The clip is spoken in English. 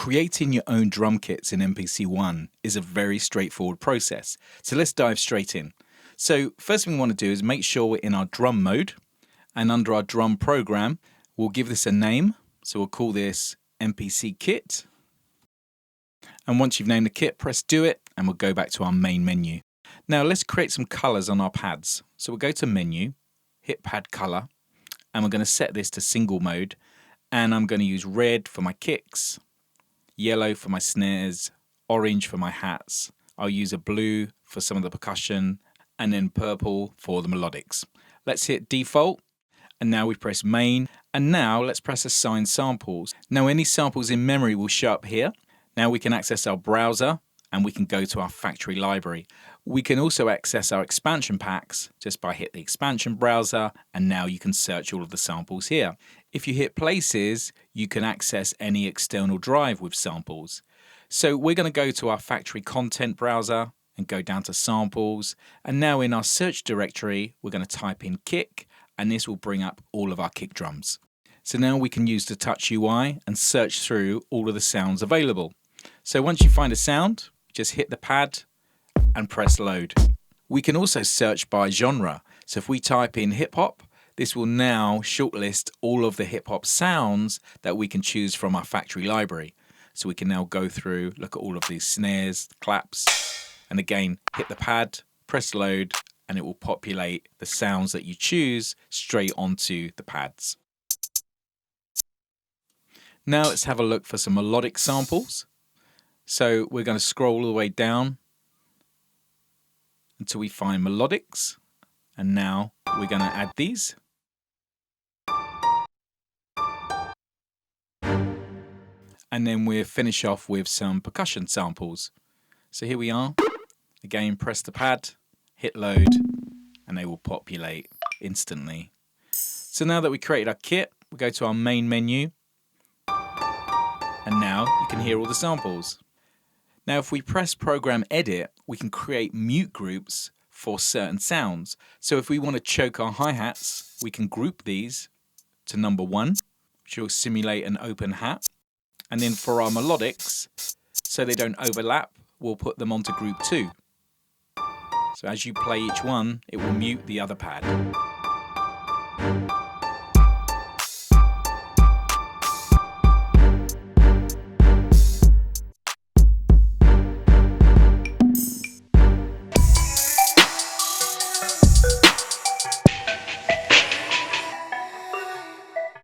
Creating your own drum kits in MPC One is a very straightforward process. So let's dive straight in. So first thing we want to do is make sure we're in our drum mode, and under our drum program, we'll give this a name. So we'll call this MPC kit. And once you've named the kit, press do it, and we'll go back to our main menu. Now let's create some colors on our pads. So we'll go to menu, hit pad color, and we're going to set this to single mode. And I'm going to use red for my kicks, yellow for my snares, orange for my hats. I'll use a blue for some of the percussion, and then purple for the melodics. Let's hit default, and now we press main, and now let's press assign samples. Now any samples in memory will show up here. Now we can access our browser, and we can go to our factory library. We can also access our expansion packs just by hit the expansion browser, and now you can search all of the samples here. If you hit places, you can access any external drive with samples. So we're going to go to our factory content browser and go down to samples, and now in our search directory we're going to type in kick, and this will bring up all of our kick drums. So now we can use the touch UI and search through all of the sounds available. So once you find a sound, just hit the pad and press load. We can also search by genre. So if we type in hip hop, this will now shortlist all of the hip hop sounds that we can choose from our factory library. So we can now go through, look at all of these snares, claps, and again, hit the pad, press load, and it will populate the sounds that you choose straight onto the pads. Now let's have a look for some melodic samples. So we're going to scroll all the way down until we find melodics, and now we're going to add these. And then we'll finish off with some percussion samples. So here we are. Again, press the pad, hit load, and they will populate instantly. So now that we created our kit, we go to our main menu, and now you can hear all the samples. Now if we press program edit, we can create mute groups for certain sounds. So if we want to choke our hi-hats, we can group these to number 1, which will simulate an open hat. And then for our melodics, so they don't overlap, we'll put them onto group 2. So as you play each one, it will mute the other pad.